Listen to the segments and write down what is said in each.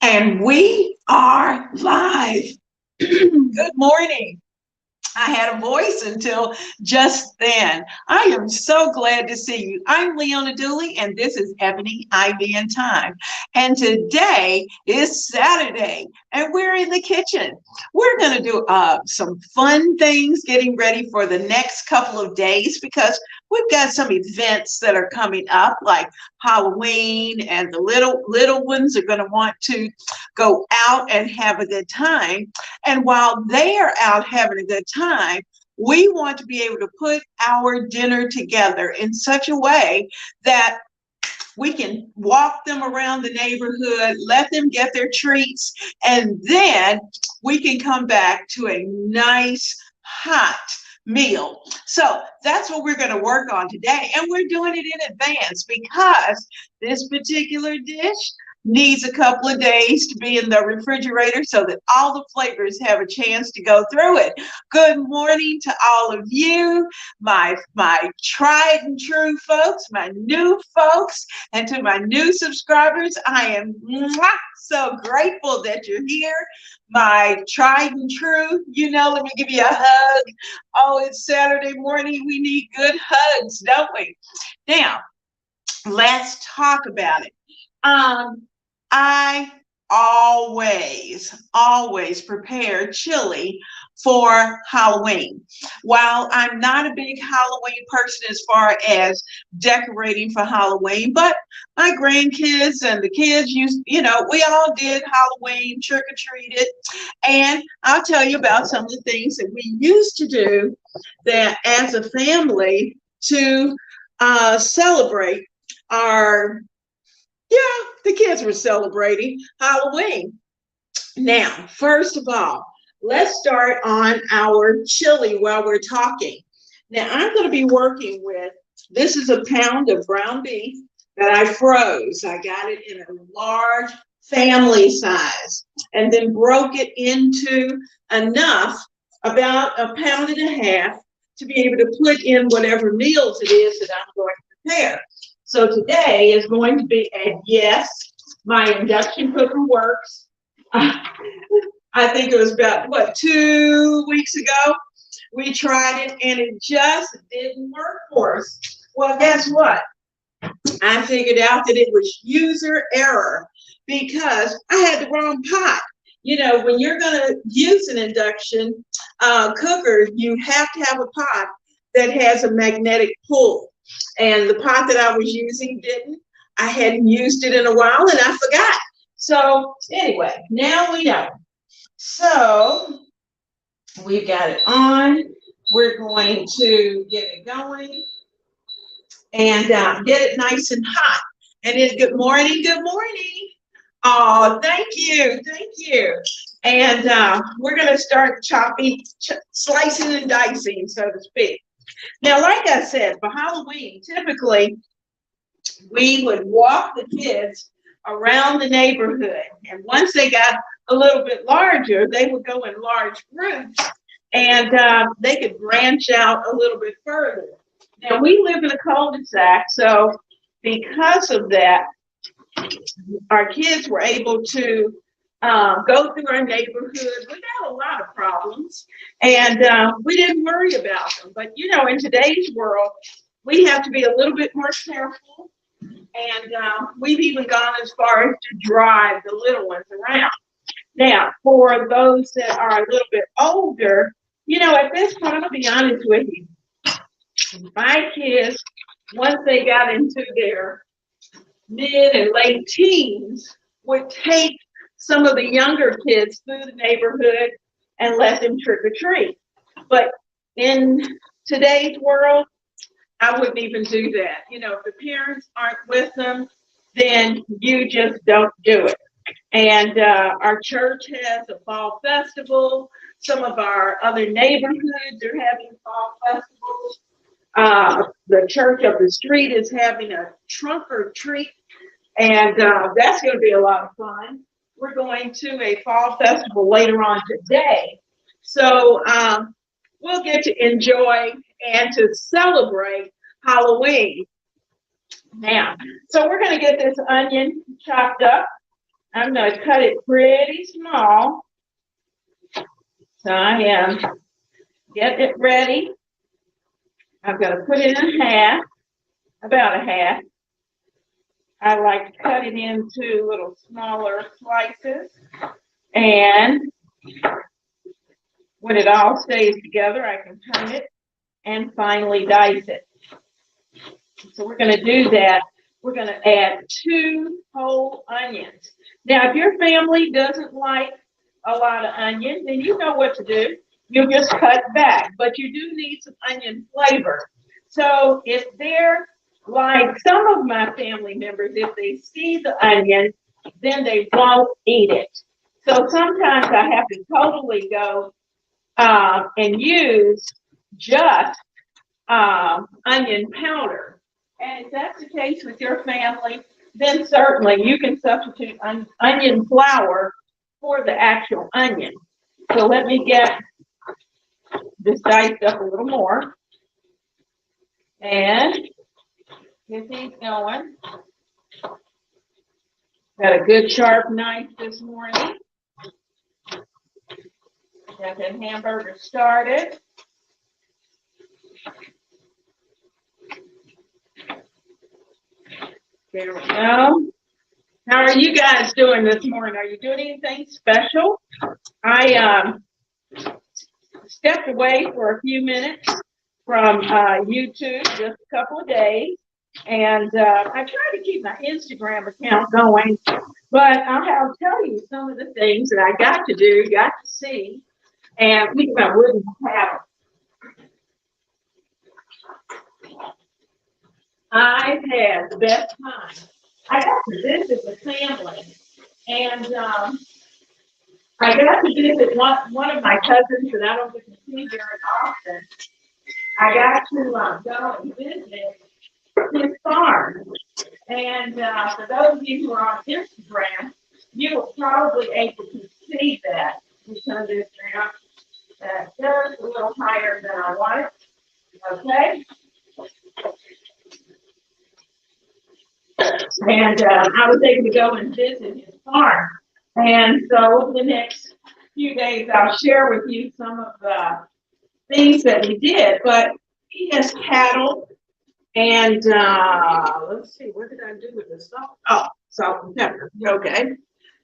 And we are live. Good morning. I had a voice until just then. I am so glad to see you. I'm Leona Dooley, and this is Ebony Ivy in Time. And today is Saturday, and we're in the kitchen. We're going to do some fun things getting ready for the next couple of days because we've got some events that are coming up, like Halloween, and the little ones are going to want to go out and have a good time. And while they are out having a good time, we want to be able to put our dinner together in such a way that we can walk them around the neighborhood, let them get their treats, and then we can come back to a nice, hot meal. So that's what we're going to work on today. And we're doing it in advance because this particular dish needs a couple of days to be in the refrigerator so that all the flavors have a chance to go through it. Good morning to all of you, my tried and true folks, my new folks, and to my new subscribers. I am so grateful that you're here. My tried and true, let me give you a hug. Oh, it's Saturday morning. We need good hugs, don't we? Now, let's talk about it. I always prepare chili for Halloween. While I'm not a big Halloween person as far as decorating for Halloween, but my grandkids and the kids we all did Halloween, trick-or-treated. And I'll tell you about some of the things that we used to do that as a family to celebrate our the kids were celebrating Halloween. Now, first of all, let's start on our chili while we're talking. Now, I'm going to be working with, this is a pound of ground beef that I froze. I got it in a large family size and then broke it into enough, about a pound and a half, to be able to put in whatever meals it is that I'm going to prepare. So today is going to be yes, my induction cooker works. I think it was about, 2 weeks ago, we tried it and it just didn't work for us. Well, guess what? I figured out that it was user error because I had the wrong pot. When you're going to use an induction cooker, you have to have a pot that has a magnetic pull. And the pot that I was using didn't. I hadn't used it in a while and I forgot. So anyway, now we know. So we've got it on. We're going to get it going and get it nice and hot. And it's good morning, good morning. Oh, thank you, thank you. And we're going to start chopping, slicing and dicing, so to speak. Now, like I said, for Halloween, typically we would walk the kids around the neighborhood. And once they got a little bit larger, they would go in large groups and they could branch out a little bit further. Now, we live in a cul-de-sac, so because of that, our kids were able to go through our neighborhood without a lot of problems, and we didn't worry about them. But in today's world, we have to be a little bit more careful, and we've even gone as far as to drive the little ones around. Now, for those that are a little bit older, at this point, I'll be honest with you, my kids, once they got into their mid and late teens, would take some of the younger kids through the neighborhood and let them trick or treat. But in today's world, I wouldn't even do that. If the parents aren't with them, then you just don't do it. And our church has a fall festival. Some of our other neighborhoods are having fall festivals. The church up the street is having a trunk or treat, and that's going to be a lot of fun. We're going to a fall festival later on today. So we'll get to enjoy and to celebrate Halloween. Now, so we're going to get this onion chopped up. I'm going to cut it pretty small. So I am getting it ready. I'm going to put it in half, about a half. I like to cut it into little smaller slices. And when it all stays together, I can turn it and finally dice it. So we're going to do that. We're going to add 2 whole onions. Now, if your family doesn't like a lot of onion, then you know what to do. You'll just cut back, but you do need some onion flavor. So if they're like some of my family members, if they see the onion, then they won't eat it. So sometimes I have to totally go and use just onion powder. And if that's the case with your family, then certainly you can substitute onion flour for the actual onion. So let me get this diced up a little more and get these going. Got a good sharp knife this morning. Got that hamburger started. There we go. How are you guys doing this morning? Are you doing anything special? I stepped away for a few minutes from YouTube, just a couple of days, and I try to keep my Instagram account going, but I'll tell you some of the things that I got to do, got to see, and think about wouldn't have. I've had the best time. I got to visit the family, and I got to visit one of my cousins that I don't get to see very often. I got to go and visit his farm. And for those of you who are on Instagram, you will probably able to see that. We turn this down just a little higher than I want it. Okay. And I was able to go and visit his farm. And so over the next few days, I'll share with you some of the things that he did. But he has cattle. And let's see, what did I do with the salt? Oh, salt and pepper. Okay.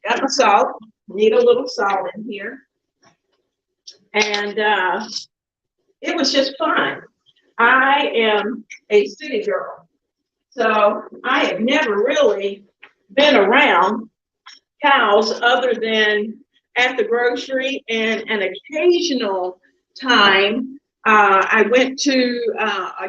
Got my salt. Need a little salt in here. And it was just fun. I am a city girl. So I have never really been around cows other than at the grocery, and an occasional time I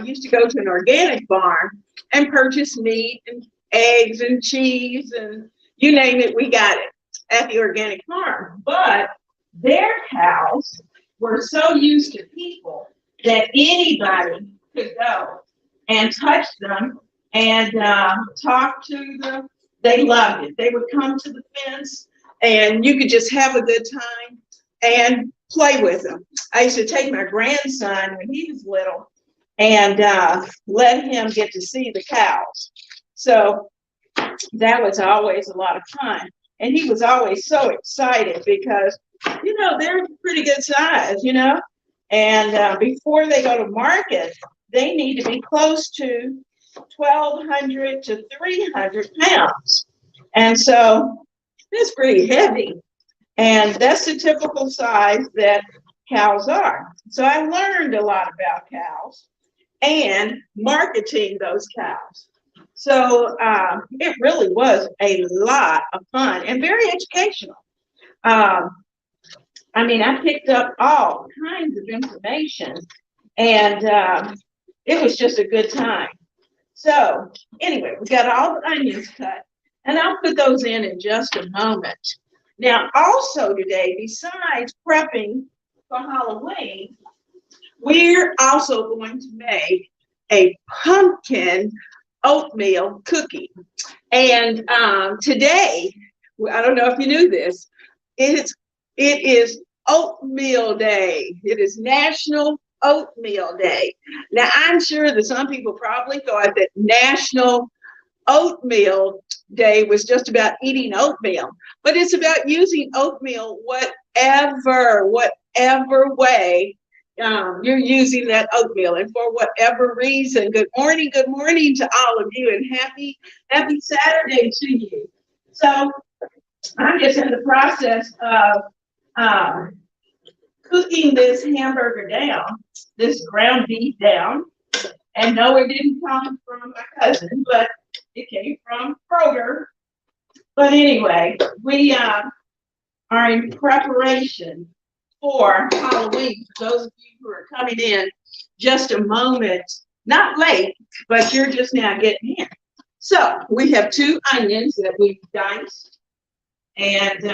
used to go to an organic farm and purchase meat and eggs and cheese and you name it, we got it at the organic farm. But their cows were so used to people that anybody could go and touch them and talk to them. They loved it. They would come to the fence and you could just have a good time and play with them. I used to take my grandson when he was little and let him get to see the cows. So that was always a lot of fun. And he was always so excited because, they're pretty good size, and before they go to market, they need to be close to 1,200 to 300 pounds. And so it's pretty heavy. And that's the typical size that cows are. So I learned a lot about cows and marketing those cows. So it really was a lot of fun and very educational. I picked up all kinds of information and it was just a good time. So anyway, we got all the onions cut and I'll put those in just a moment. Now, also today, besides prepping for Halloween, we're also going to make a pumpkin oatmeal cookie. And today, I don't know if you knew this, it is Oatmeal Day. It is National Oatmeal Day. Now, I'm sure that some people probably thought that National oatmeal day was just about eating oatmeal, but it's about using oatmeal whatever way you're using that oatmeal and for whatever reason. Good morning to all of you, and happy Saturday to you. So I'm just in the process of cooking this hamburger down, this ground beef down. And no, it didn't come from my cousin, but it came from Kroger. But anyway, we are in preparation for Halloween. For those of you who are coming in just a moment, not late, but you're just now getting in. So we have 2 onions that we've diced, and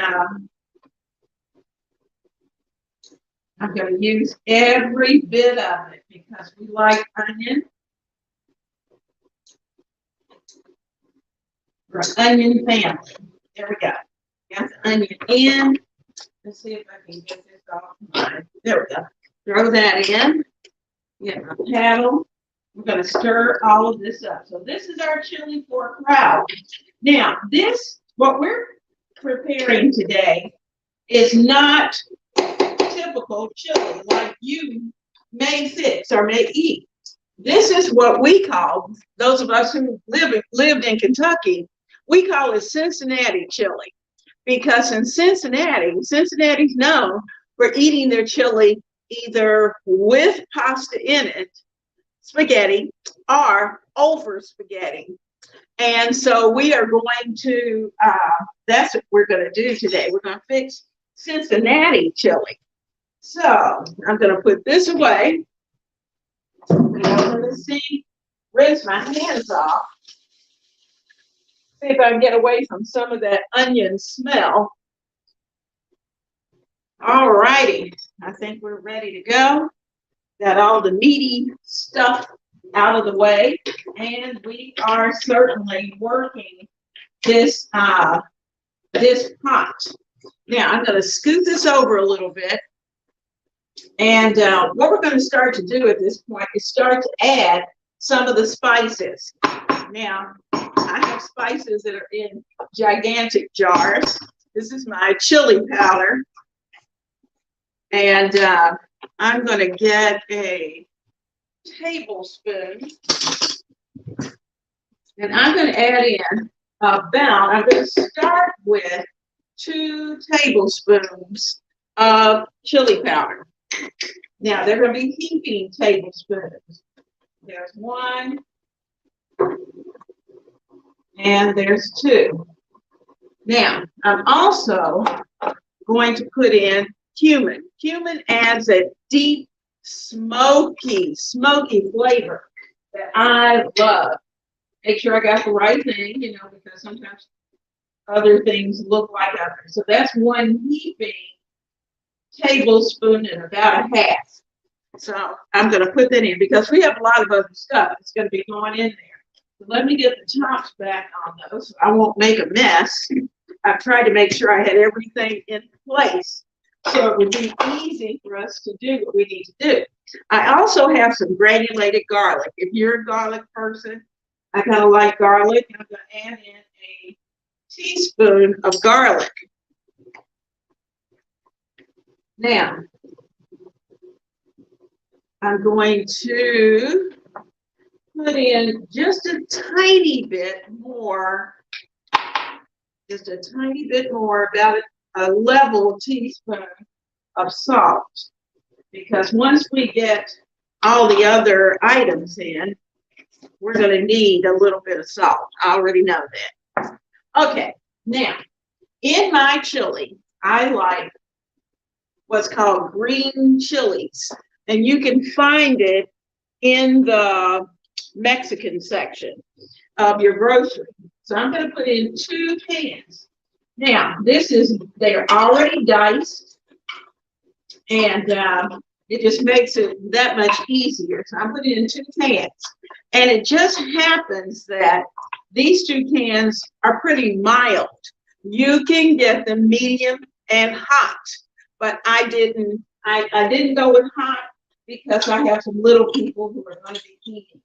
I'm going to use every bit of it because we like onion. We're an onion family. There we go. Got the onion in. Let's see if I can get this off. There we go. Throw that in. Get my paddle. We're going to stir all of this up. So this is our chili for a crowd. Now, what we're preparing today is not typical chili like you may fix or may eat. This is what we call, those of us who lived in Kentucky, we call it Cincinnati chili, because in Cincinnati's known for eating their chili either with pasta in it, spaghetti, or over spaghetti. And so we are going to, that's what we're going to do today. We're going to fix Cincinnati chili. So I'm going to put this away. And I'm going to rinse my hands off. See if I can get away from some of that onion smell. All righty. I think we're ready to go. Got all the meaty stuff out of the way. And we are certainly working this pot. Now I'm going to scoot this over a little bit. And what we're going to start to do at this point is start to add some of the spices. Now, I have spices that are in gigantic jars. This is my chili powder. And I'm going to get a tablespoon. And I'm going to add in I'm going to start with 2 tablespoons of chili powder. Now, they're going to be heaping tablespoons. There's 1, and there's 2. Now, I'm also going to put in cumin. Cumin adds a deep, smoky flavor that I love. Make sure I got the right thing, because sometimes other things look like others. So that's 1 heaping tablespoon and about a half. So I'm going to put that in because we have a lot of other stuff that's going to be going in there. So let me get the tops back on those so I won't make a mess. I've tried to make sure I had everything in place so it would be easy for us to do what we need to do. I also have some granulated garlic. If you're a garlic person, I kind of like garlic. I'm going to add in a teaspoon of garlic. Now, I'm going to put in just a tiny bit more, about a level teaspoon of salt. Because once we get all the other items in, we're going to need a little bit of salt. I already know that. Okay, now, in my chili, I like what's called green chilies. And you can find it in the Mexican section of your grocery. So I'm going to put in 2 cans. Now, they're already diced, and it just makes it that much easier. So I'm putting in 2 cans. And it just happens that these 2 cans are pretty mild. You can get them medium and hot, but I didn't go with hot because I have some little people who are going to be eating.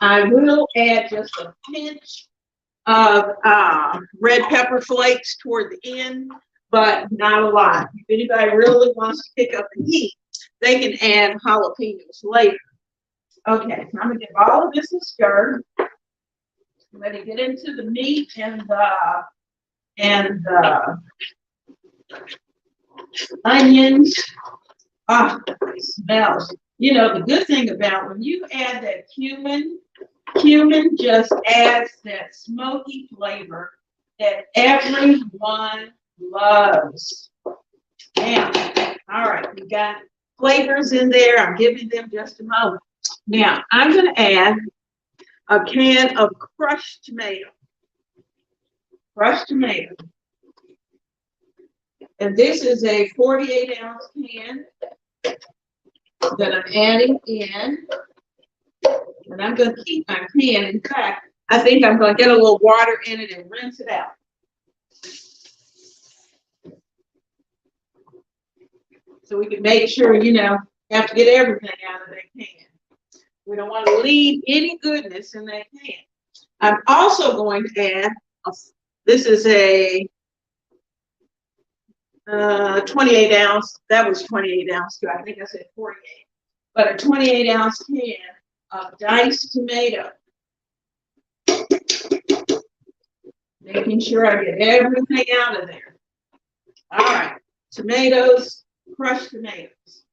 I will add just a pinch of red pepper flakes toward the end, but not a lot. If anybody really wants to pick up the heat, they can add jalapenos later. Okay, so I'm gonna give all of this a stir. Let it get into the meat and the onions. Ah, it smells. You know, the good thing about when you add that cumin just adds that smoky flavor that everyone loves. Now, all right, we got flavors in there. I'm giving them just a moment. Now, I'm going to add a can of crushed tomato. Crushed tomato. And this is a 48-ounce can that I'm adding in. And I'm going to keep my pan. In fact, I think I'm going to get a little water in it and rinse it out. So we can make sure, you know, you have to get everything out of that can. We don't want to leave any goodness in that can. I'm also going to add, this is a 28-ounce. That was 28-ounce too. I think I said 48. But a 28-ounce can of diced tomato. Making sure I get everything out of there. All right, tomatoes, crushed tomatoes.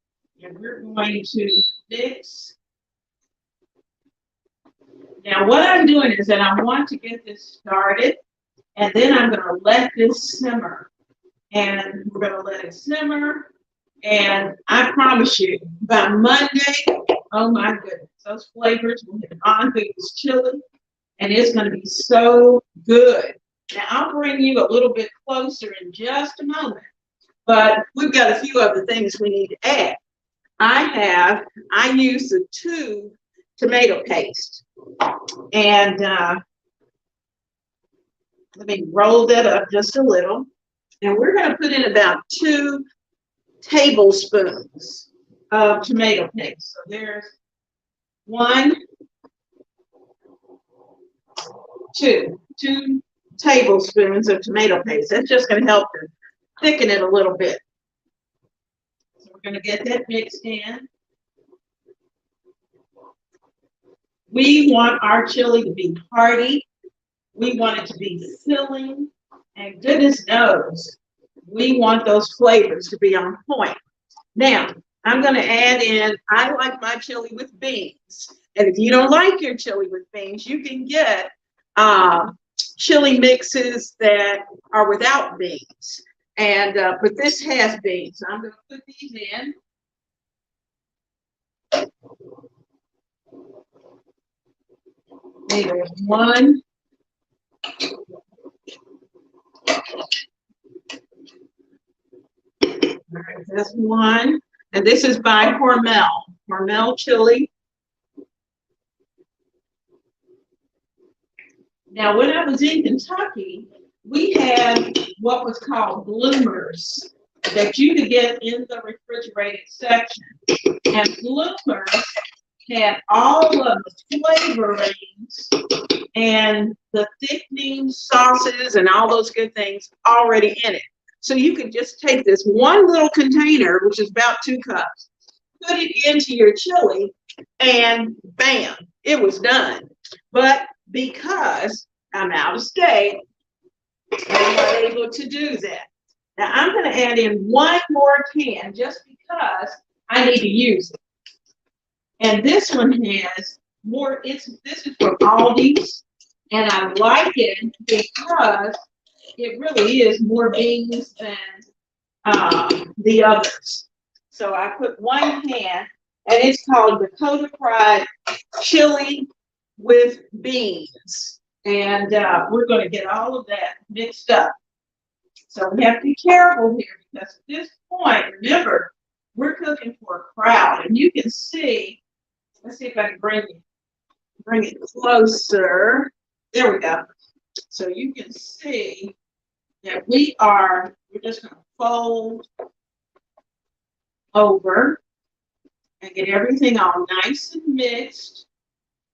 And we're going to mix. Now what I'm doing is that I want to get this started, and then I'm going to let this simmer. And we're going to let it simmer. And I promise you, by Monday, oh my goodness, those flavors will hit on through this chili, and it's going to be so good. Now, I'll bring you a little bit closer in just a moment, but we've got a few other things we need to add. I use the tube tomato paste, and let me roll that up just a little, and we're going to put in about 2 tablespoons of tomato paste. So there's 1, 2 tablespoons of tomato paste. That's just going to help to thicken it a little bit. So we're going to get that mixed in. We want our chili to be hearty. We want it to be filling. And goodness knows, we want those flavors to be on point. Now, I'm going to add in, I like my chili with beans. And if you don't like your chili with beans, you can get chili mixes that are without beans. And but this has beans. So I'm going to put these in. There's 1. All right, that's 1. And this is by Hormel chili. Now, when I was in Kentucky, we had what was called bloomers that you could get in the refrigerated section. And bloomers had all of the flavorings and the thickening sauces and all those good things already in it. So you could just take this one little container, which is about 2 cups, put it into your chili, and bam, it was done. But because I'm out of state, I'm not able to do that. Now I'm going to add in 1 more can just because I need to use it. And this one has more, this is from Aldi's, and I like it because it really is more beans than the others. So I put 1 can, and it's called Dakota Fried Chili with Beans. And we're going to get all of that mixed up. So we have to be careful here because at this point, remember, we're cooking for a crowd. And you can see, let's see if I can bring it closer. There we go. So you can see that we're just going to fold over and get everything all nice and mixed.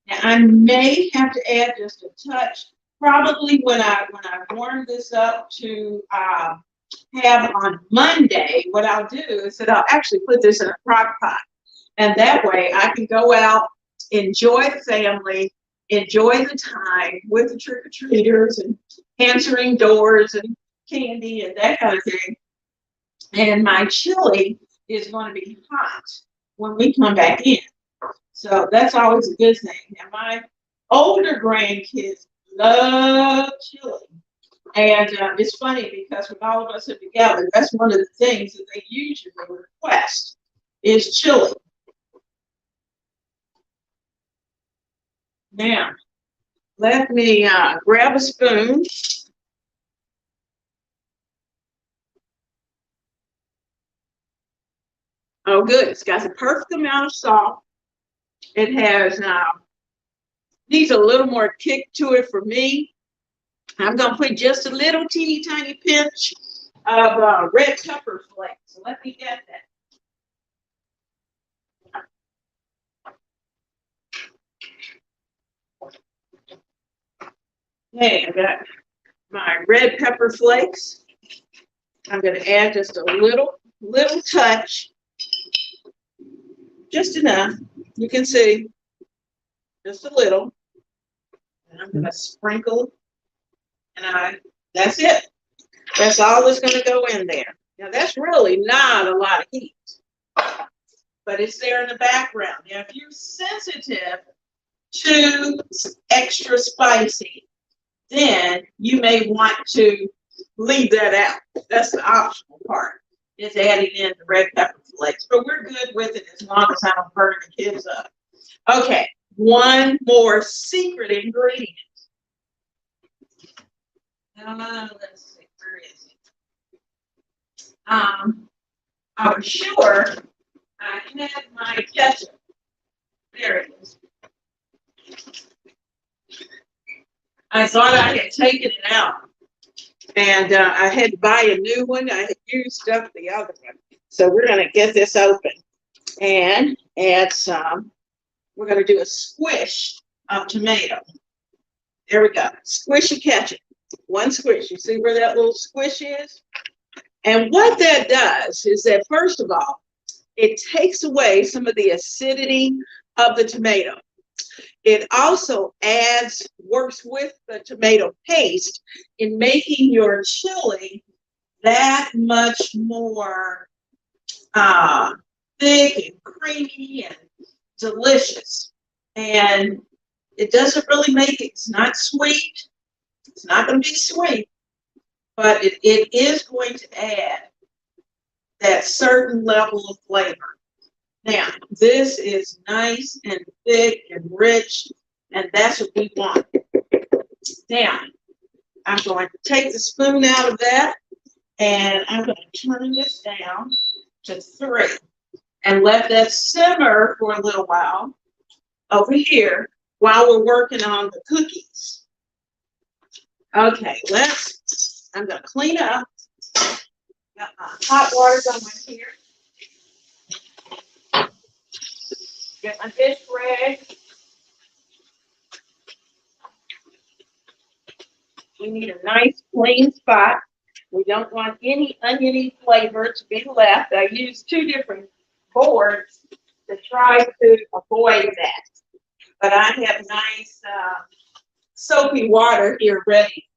Now I may have to add just a touch probably when I warm this up to have on Monday, what I'll do is that I'll actually put this in a crock pot. And that way I can go out, enjoy the family, enjoy the time with the trick-or-treaters and answering doors and candy and that kind of thing. And my chili is going to be hot when we come back in. So that's always a good thing. And my older grandkids love chili. And it's funny because when all of us are together, that's one of the things that they usually request is chili. Now, let me grab a spoon. Oh, good. It's got the perfect amount of salt. It has needs a little more kick to it for me. I'm going to put just a little teeny tiny pinch of red pepper flakes. So let me get that. Okay, I got my red pepper flakes. I'm going to add just a little touch, just enough. You can see, just a little. And I'm going to sprinkle, and that's it. That's all that's going to go in there. Now, that's really not a lot of heat, but it's there in the background. Now, if you're sensitive to extra spicy, then you may want to leave that out. That's the optional part, is adding in the red pepper flakes. But we're good with it as long as I don't burn the kids up. Okay, one more secret ingredient. Let's see, where is it? I was sure I had my ketchup. There it is. I thought I had taken it out, and I had to buy a new one. I had used up the other one. So we're going to get this open and add some. We're going to do a squish of tomato. There we go. Squishy ketchup. One squish. You see where that little squish is? And what that does is that, first of all, it takes away some of the acidity of the tomato. It also works with the tomato paste in making your chili that much more thick and creamy and delicious. And it doesn't really make it, it's not sweet. It's not going to be sweet, but it is going to add that certain level of flavor. Now, this is nice and thick and rich, and that's what we want. Now, I'm going to take the spoon out of that, and I'm going to turn this down to 3 and let that simmer for a little while over here while we're working on the cookies. Okay, I'm going to clean up. Got my hot water going here. Get my dish rag. We need a nice clean spot. We don't want any oniony flavor to be left. I use 2 different boards to try to avoid that. But I have nice soapy water here ready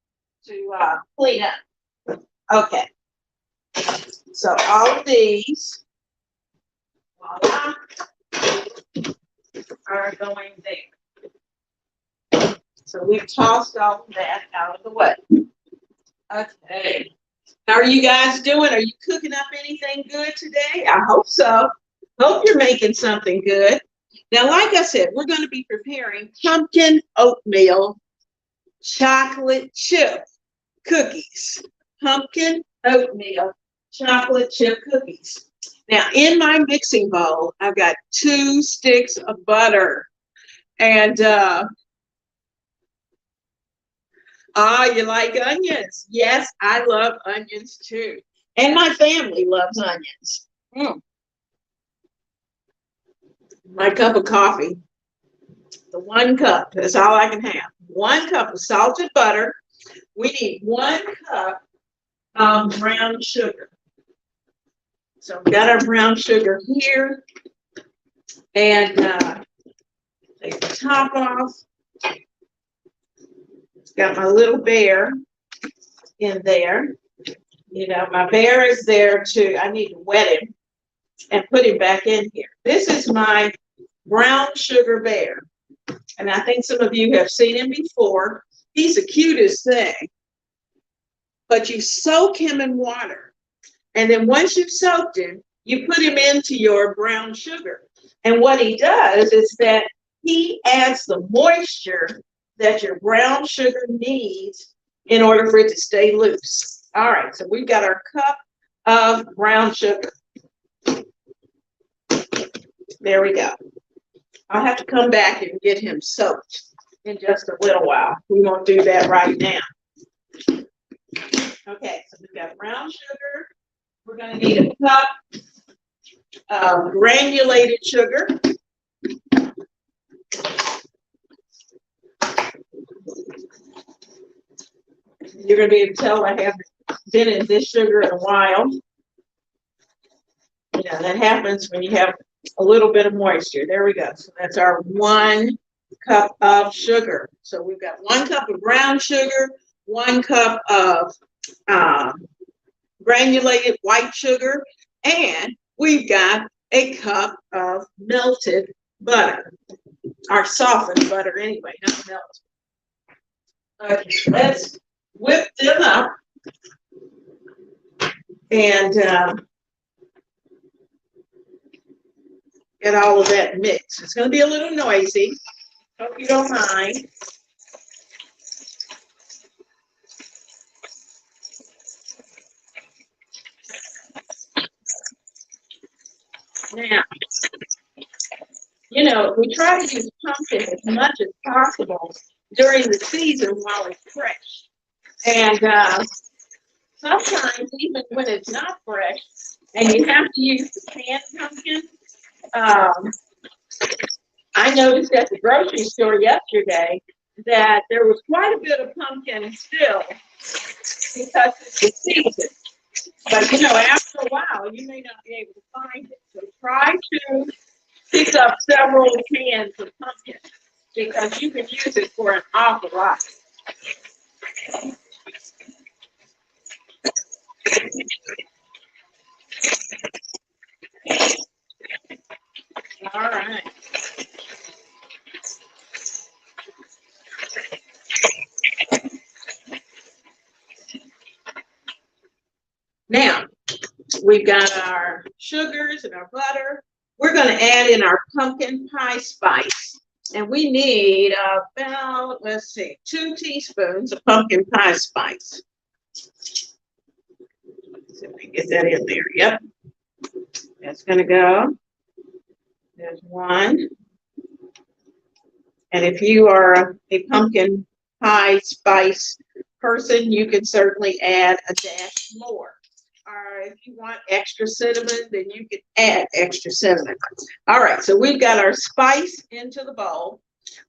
to clean up. Okay. So all of these, voila, are going there. So we've tossed all of that out of the way. Okay. How are you guys doing? Are you cooking up anything good today? I hope so. Hope you're making something good. Now, like I said, we're going to be preparing pumpkin oatmeal chocolate chip cookies. Pumpkin oatmeal chocolate chip cookies. Now, in my mixing bowl, I've got 2 sticks of butter. And, you like onions? Yes, I love onions too. And my family loves onions. My cup of coffee. The 1 cup, that's all I can have. 1 cup of salted butter. We need 1 cup of brown sugar. So we've got our brown sugar here. And take the top off. Got my little bear in there. You know, my bear is there too. I need to wet him and put him back in here. This is my brown sugar bear. And I think some of you have seen him before. He's the cutest thing. But you soak him in water. And then once you've soaked him, you put him into your brown sugar. And what he does is that he adds the moisture that your brown sugar needs in order for it to stay loose. All right, so we've got our cup of brown sugar. There we go. I'll have to come back and get him soaked in just a little while. We won't do that right now. Okay, so we've got brown sugar. We're going to need a cup of granulated sugar. You're going to be able to tell I haven't been in this sugar in a while. You know, that happens when you have a little bit of moisture. There we go. So that's our 1 cup of sugar. So we've got 1 cup of brown sugar, 1 cup of granulated white sugar, and we've got a cup of melted butter, or softened butter anyway, not melted. Okay, let's whip them up and get all of that mixed. It's going to be a little noisy. Hope you don't mind. Now, you know, we try to use pumpkin as much as possible during the season while it's fresh. And sometimes, even when it's not fresh, and you have to use the canned pumpkin, I noticed at the grocery store yesterday that there was quite a bit of pumpkin still because it's the season. But, you know, after a while, you may not be able to find it. So try to pick up several cans of pumpkin because you can use it for an awful lot. All right. Now, we've got our sugars and our butter. We're going to add in our pumpkin pie spice. And we need about, let's see, 2 teaspoons of pumpkin pie spice. Let's see if we can get that in there. Yep. That's going to go. There's 1. And if you are a pumpkin pie spice person, you can certainly add a dash more. Or if you want extra cinnamon, then you can add extra cinnamon. All right, so we've got our spice into the bowl.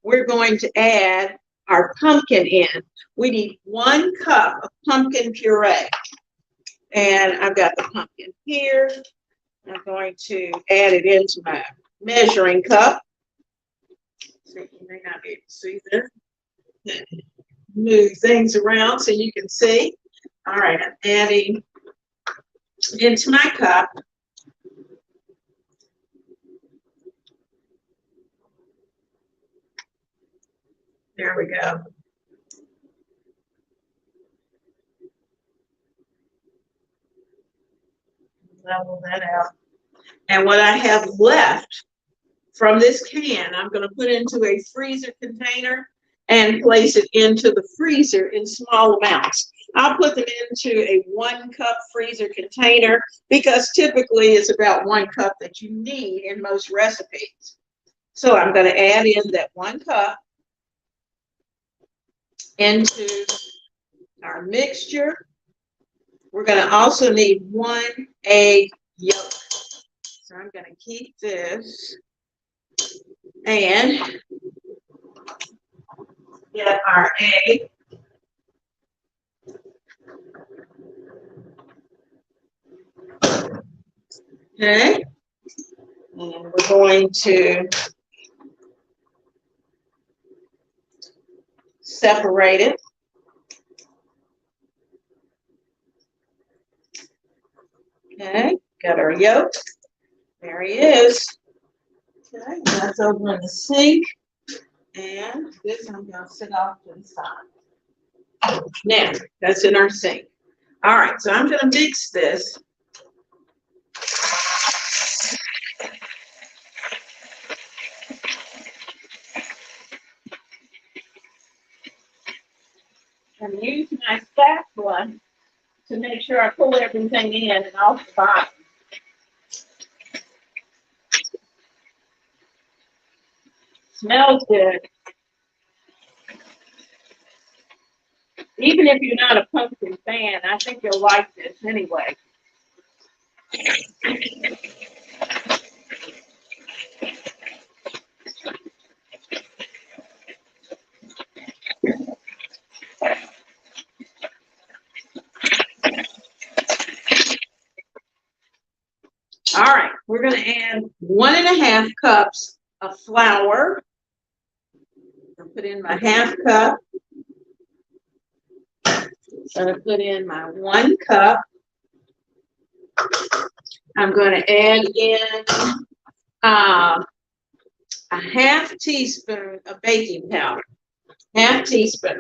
We're going to add our pumpkin in. We need 1 cup of pumpkin puree. And I've got the pumpkin here. I'm going to add it into my measuring cup. So you may not be able to see this. Move things around so you can see. All right, I'm adding into my cup there we go. Level that out. And what I have left from this can, I'm going to put into a freezer container and place it into the freezer in small amounts. I'll put them into a 1 cup freezer container because typically it's about 1 cup that you need in most recipes. So I'm going to add in that 1 cup into our mixture. We're going to also need 1 egg yolk. So I'm going to keep this and get our egg. Okay. And we're going to separate it. Okay, got our yolk. There he is. Okay, that's over in the sink. And this I'm going to sit off to the side. Now, that's in our sink. All right, so I'm going to mix this. I'm using my spatula to make sure I pull everything in and off the bottom. Smells good. Even if you're not a pumpkin fan, I think you'll like this anyway. All right, we're going to add 1.5 cups of flour. I'll put in my 1/2 cup. I'm going to put in my 1 cup. I'm going to add in a 1/2 teaspoon of baking powder. 1/2 teaspoon.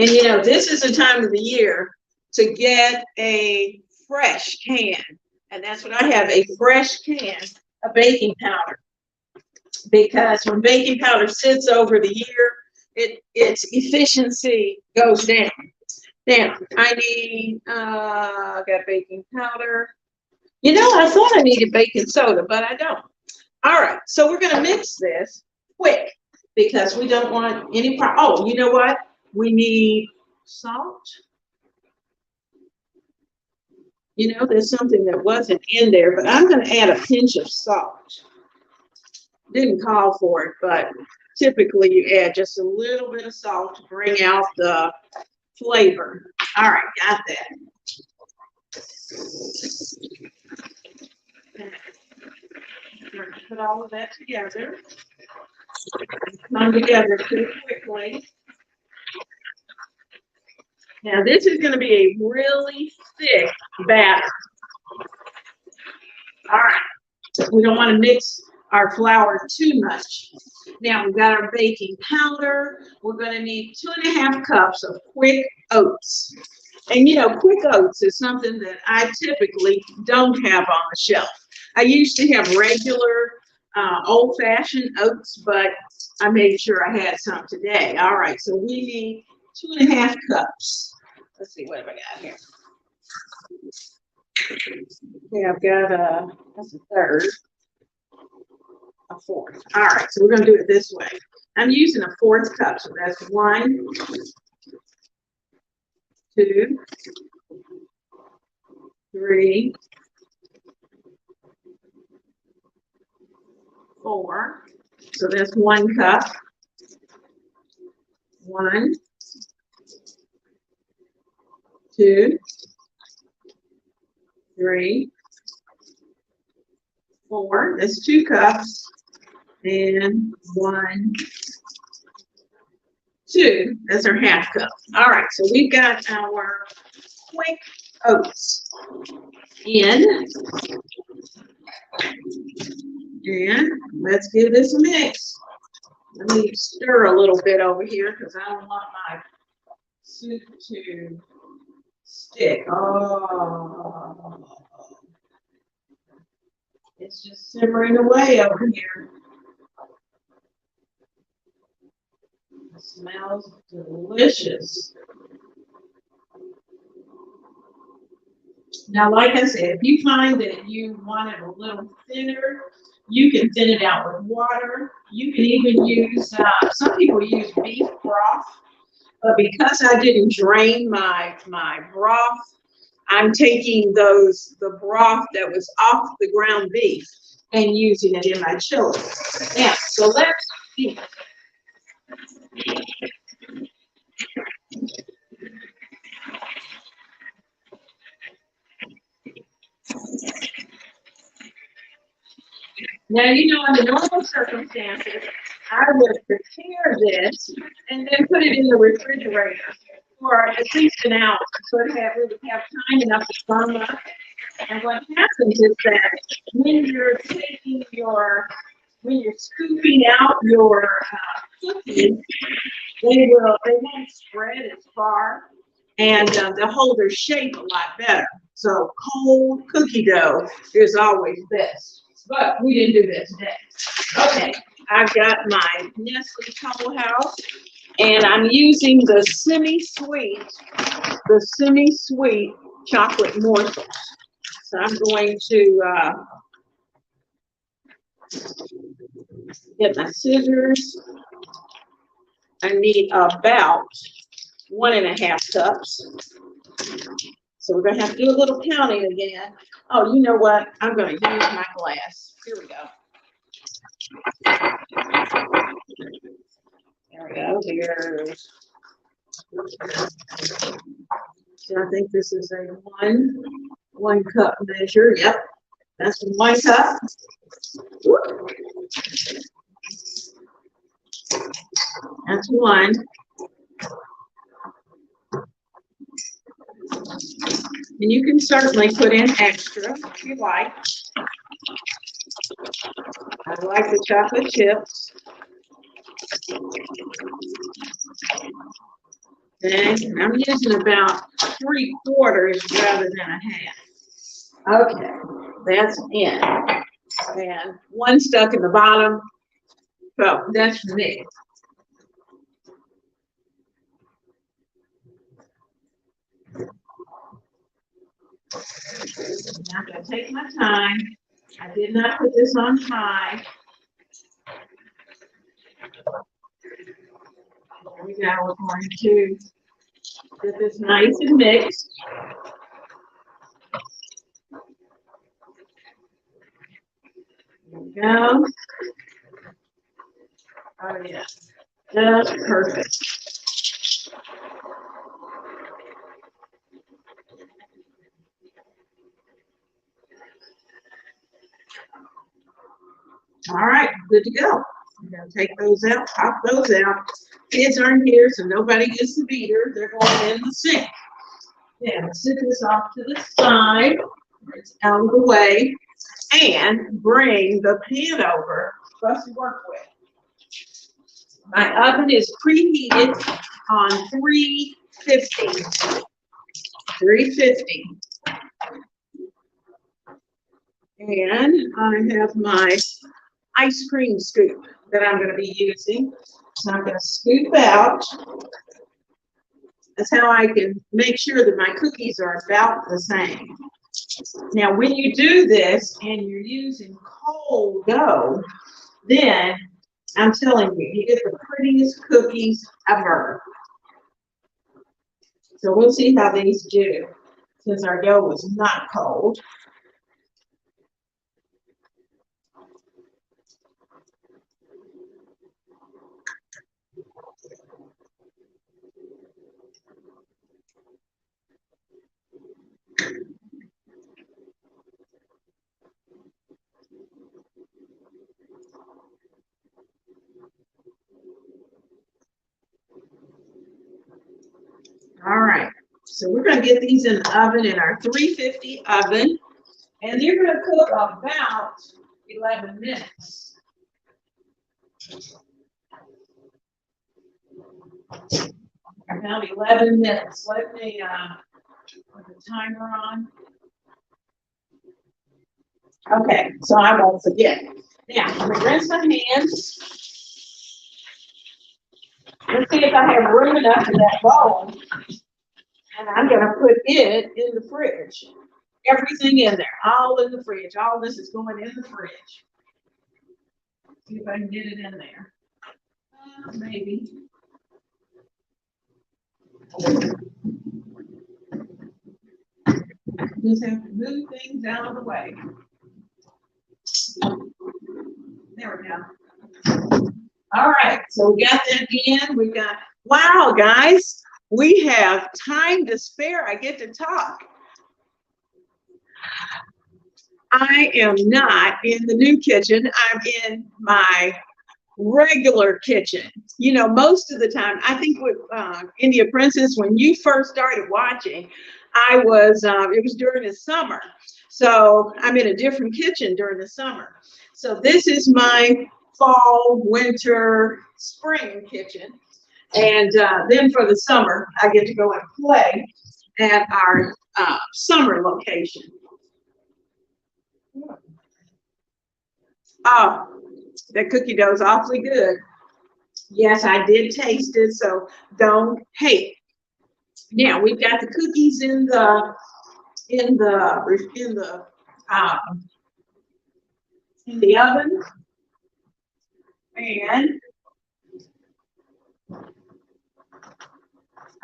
And you know, this is the time of the year to get a fresh can. And that's what I have, a fresh can of baking powder. Because when baking powder sits over the year, its efficiency goes down. Now, I need, I got baking powder. You know, I thought I needed baking soda, but I don't. All right, so we're going to mix this quick because we don't want any problem. Oh, you know what? We need salt. You know, there's something that wasn't in there, but I'm going to add a pinch of salt. Didn't call for it, but typically you add just a little bit of salt to bring out the flavor. All right, got that. We're going to put all of that together. Come together pretty quickly. Now this is going to be a really thick batter. All right, we don't want to mix our flour too much. Now we've got our baking powder. We're going to need 2.5 cups of quick oats. And you know, quick oats is something that I typically don't have on the shelf. I used to have regular old-fashioned oats, but I made sure I had some today. All right, so we need 2.5 cups. Let's see, what have I got here? Okay, I've got that's a third, a 4th. All right, so we're going to do it this way. I'm using a 4th cup, so that's 1, 2, 3, 4. So that's 1 cup. 1, 2, 3, 4. That's 2 cups. And 1, 2. That's our 1/2 cup. All right, so we've got our quick oats in. And let's give this a mix. Let me stir a little bit over here because I don't want my soup to stick. Oh, it's just simmering away over here. It smells delicious. Now, like I said, if you find that you want it a little thinner, you can thin it out with water. You can even use, some people use beef broth, but because I didn't drain my broth, I'm taking the broth that was off the ground beef and using it in my chili. Now, so let's see. Now, you know, under normal circumstances, I would prepare this and then put it in the refrigerator for at least an hour, so we would have time enough to firm up. And what happens is that when you're scooping out your cookies, they won't spread as far, and they'll hold their shape a lot better. So cold cookie dough is always best. But we didn't do that today. Okay, I've got my Nestle Toll House, and I'm using the semi-sweet chocolate morsels. So I'm going to get my scissors. I need about 1.5 cups. So we're going to have to do a little counting again. Oh, you know what? I'm going to use my glass. Here we go. There we go. Here's. So I think this is a one cup measure. Yep, that's 1 cup. That's 1. And you can certainly put in extra if you like. I like the chocolate chips. Okay, I'm using about 3/4 rather than 1/2. Okay, that's in. And 1 stuck in the bottom. So that's for me. I'm going to take my time. I did not put this on high. There we go. We're going to get this nice and mixed. There we go. Oh, yeah. Just perfect. All right, good to go. I'm going to take those out, pop those out. Kids aren't here, so nobody gets the beater. They're going in the sink. Yeah, sit this off to the side. It's out of the way. And bring the pan over for us to work with. My oven is preheated on 350. 350. And I have my ice cream scoop that I'm going to be using. So I'm going to scoop out. That's how I can make sure that my cookies are about the same. Now, when you do this and you're using cold dough, then I'm telling you, you get the prettiest cookies ever. So we'll see how these do since our dough was not cold. All right, so we're going to get these in the oven in our 350 oven, and they're going to cook about 11 minutes. About 11 minutes. Let me put the timer on. Okay, so I won't forget. Now, I'm going to rinse my hands. Let's see if I have room enough in that bowl. And I'm going to put it in the fridge. Everything in there, all in the fridge. All this is going in the fridge. See if I can get it in there. Maybe. Just have to move things out of the way. There we go. All right, so we got that in. We got, Wow, guys, we have time to spare. I get to talk. I am not in the new kitchen. I'm in my regular kitchen. You know, most of the time, I think with India Princess, when you first started watching, it was during the summer. So I'm in a different kitchen during the summer. So this is my fall, winter, spring kitchen. And then for the summer, I get to go and play at our summer location. Oh, that cookie dough is awfully good. Yes, I did taste it, so don't hate. Now we've got the cookies in the oven, and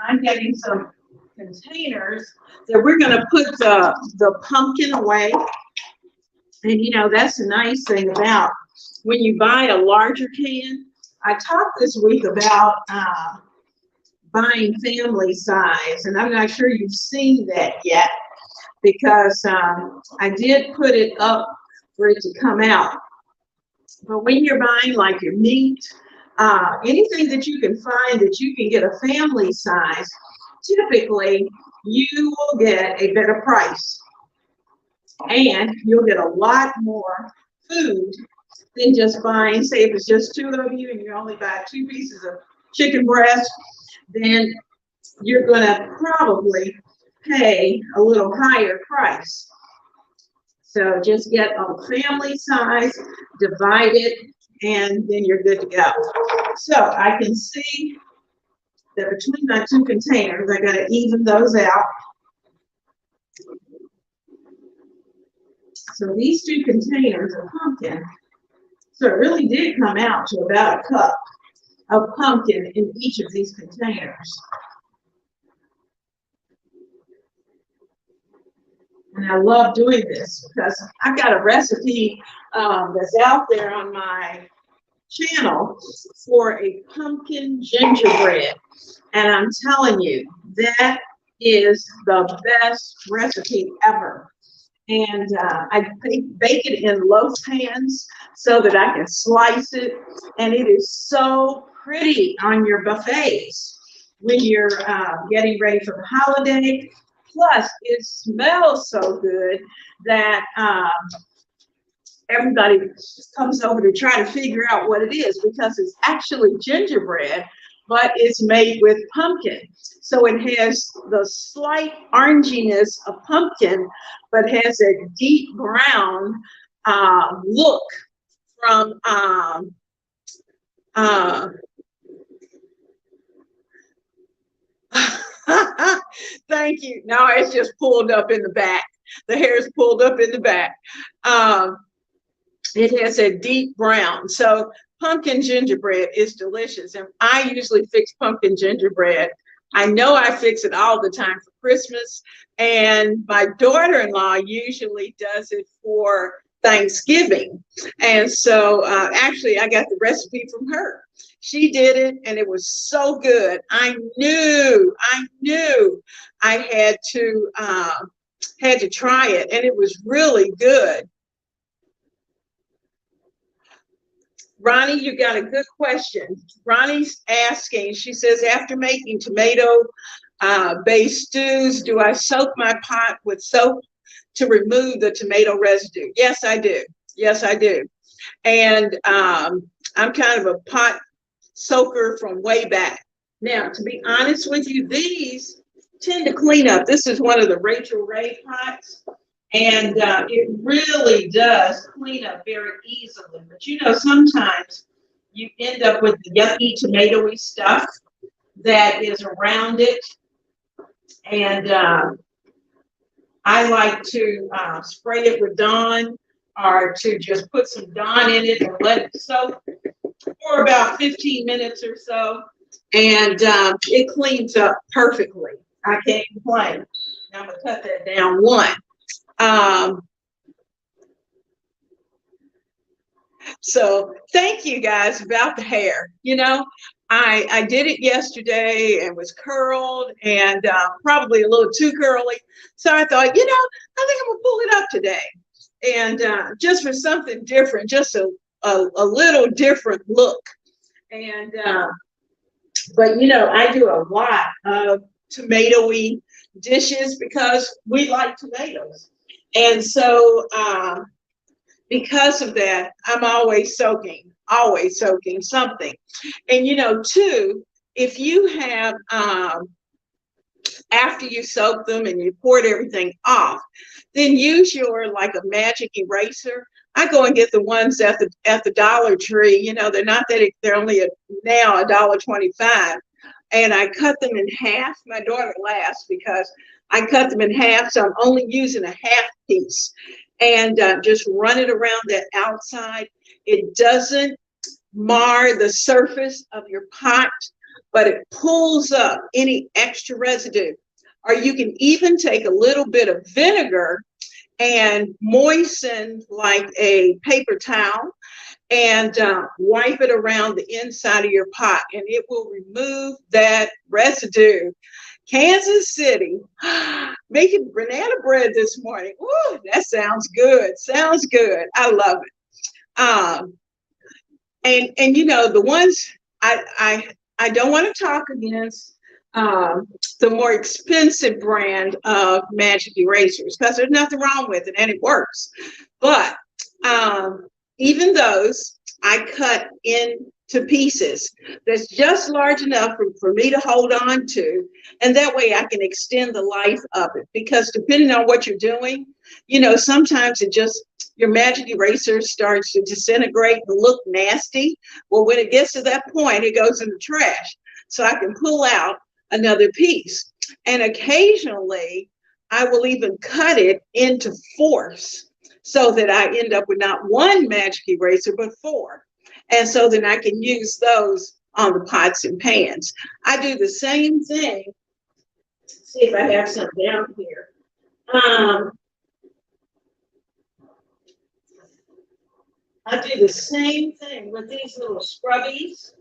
I'm getting some containers that we're going to put the pumpkin away. And you know, that's the nice thing about when you buy a larger can. I talked this week about buying family size, and I'm not sure you've seen that yet because I did put it up for it to come out. But when you're buying like your meat, anything that you can find that you can get a family size, typically you will get a better price. And you'll get a lot more food than just buying, say if it's just two of you and you only buy 2 pieces of chicken breast, then you're gonna probably pay a little higher price. So just get a family size, divide it, and then you're good to go. So I can see that between my 2 containers, I gotta even those out. So these 2 containers of pumpkin, so it really did come out to about a cup of pumpkin in each of these containers. And I love doing this because I've got a recipe that's out there on my channel for a pumpkin gingerbread. And I'm telling you, that is the best recipe ever. And I bake it in loaf pans so that I can slice it. And it is so pretty on your buffets when you're getting ready for the holiday. Plus, it smells so good that everybody comes over to try to figure out what it is because it's actually gingerbread, but it's made with pumpkin. So it has the slight oranginess of pumpkin, but has a deep brown look from thank you. No, it's just pulled up in the back. The hair is pulled up in the back. It has a deep brown. So pumpkin gingerbread is delicious. And I usually fix pumpkin gingerbread. I know I fix it all the time for Christmas. And my daughter-in-law usually does it for Thanksgiving. And so actually I got the recipe from her. She did it and it was so good. I knew I had to try it, and it was really good. Ronnie, you got a good question. Ronnie's asking, she says, after making tomato-based stews, do I soak my pot with soap to remove the tomato residue? Yes, I do. Yes, I do. And I'm kind of a pot soaker from way back. Now, to be honest with you, these tend to clean up. This is one of the Rachel Ray pots. And it really does clean up very easily. But you know, sometimes you end up with the yucky tomatoey stuff that is around it. And I like to spray it with Dawn, or to just put some Dawn in it and let it soak for about 15 minutes or so. And it cleans up perfectly. I can't complain. Now I'm going to cut that down 1. Um, So thank you guys about the hair. I did it yesterday and was curled and probably a little too curly. So I thought, I think I'm gonna pull it up today, and just for something different, just a little different look. And but I do a lot of tomatoey dishes because we like tomatoes, and so. Because of that, I'm always soaking something. And too, if you have after you soak them and you poured everything off, then use your like a magic eraser. I go and get the ones at the Dollar Tree. They're only now $1.25, and I cut them in half. My daughter laughs because I cut them in half, so I'm only using a half piece, and just run it around the outside. It doesn't mar the surface of your pot, but it pulls up any extra residue. Or you can even take a little bit of vinegar and moisten like a paper towel and wipe it around the inside of your pot, and it will remove that residue. Kansas City, making banana bread this morning. Ooh, that sounds good. Sounds good. I love it. And the ones I don't want to talk against the more expensive brand of magic erasers because there's nothing wrong with it and it works. But even those I cut into pieces that's just large enough for me to hold on to, and that way I can extend the life of it. Because depending on what you're doing, sometimes your magic eraser starts to disintegrate and look nasty. Well, when it gets to that point, it goes in the trash. So I can pull out another piece. And occasionally I will even cut it into fourths so that I end up with not one magic eraser, but 4. And so then I can use those on the pots and pans. I do the same thing. Let's see if I have some down here. I do the same thing with these little scrubbies.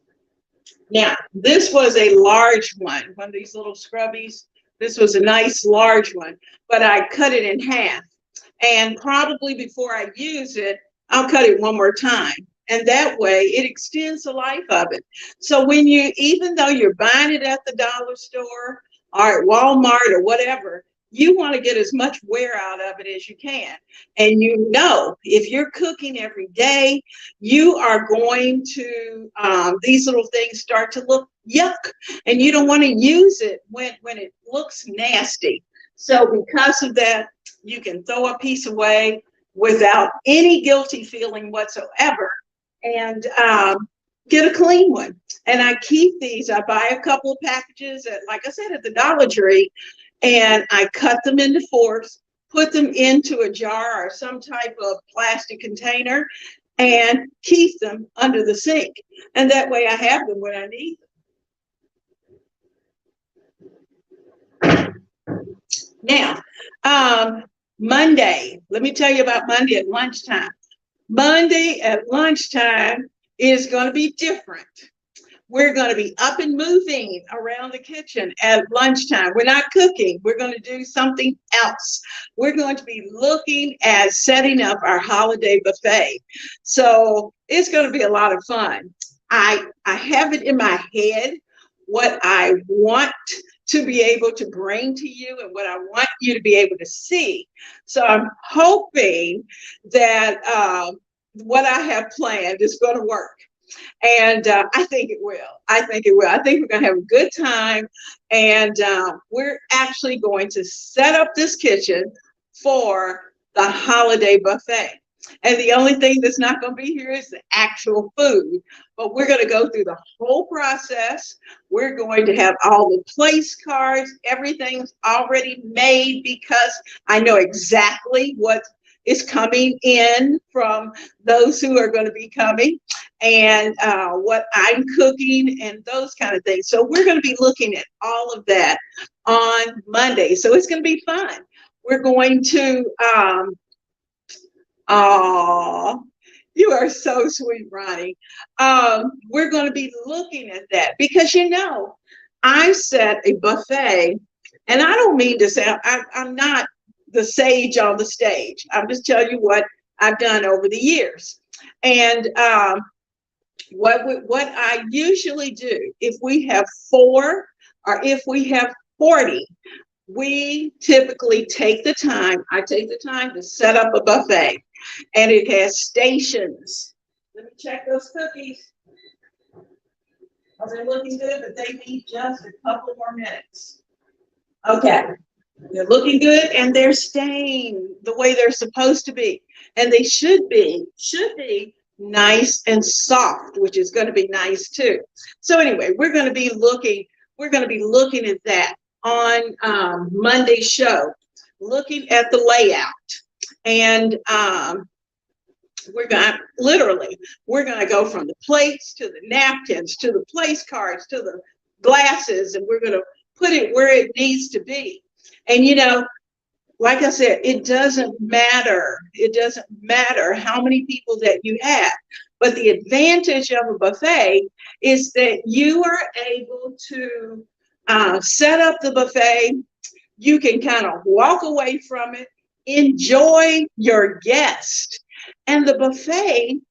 Now, this was a large one of these little scrubbies. This was a nice large one, but I cut it in half. And probably before I use it, I'll cut it one more time. And that way it extends the life of it. So even though you're buying it at the dollar store or at Walmart or whatever, you want to get as much wear out of it as you can. And if you're cooking every day, you are going to, these little things start to look yuck. And you don't want to use it when it looks nasty. So because of that, you can throw a piece away without any guilty feeling whatsoever and get a clean one. And I keep these. I buy a couple of packages like I said, at the Dollar Tree, and I cut them into fourths, put them into a jar or some type of plastic container, and keep them under the sink. And that way I have them when I need them. Now, Monday, let me tell you about Monday at lunchtime. Monday at lunchtime is going to be different. We're going to be up and moving around the kitchen at lunchtime. We're not cooking. We're going to do something else. We're going to be looking at setting up our holiday buffet. So it's going to be a lot of fun. I have it in my head what I want to be able to bring to you and what I want you to be able to see. So I'm hoping that what I have planned is going to work. And I think it will. I think it will. I think we're going to have a good time. And we're actually going to set up this kitchen for the holiday buffet. And the only thing that's not going to be here is the actual food. But we're going to go through the whole process. We're going to have all the place cards. Everything's already made because I know exactly what is coming in from those who are going to be coming and what I'm cooking and those kind of things. So we're going to be looking at all of that on Monday. So it's going to be fun. we're going to, oh, you are so sweet, Ronnie. We're going to be looking at that because, you know, I set a buffet, and I don't mean to say I'm not the sage on the stage. I'm just telling you what I've done over the years. And what I usually do, if we have 4 or if we have 40, we typically take the time, I take the time to set up a buffet, and it has stations. Let me check those cookies. Are they looking good? But they need just a couple more minutes. Okay. They're looking good and they're staying the way they're supposed to be. And they should be nice and soft, which is going to be nice too. So anyway, we're going to be looking at that on Monday's show, looking at the layout. And we're going to go from the plates to the napkins to the place cards to the glasses, and we're going to put it where it needs to be. And you know, like I said, it doesn't matter. It doesn't matter how many people that you have. But the advantage of a buffet is that you are able to set up the buffet. You can kind of walk away from it, enjoy your guest, and the buffet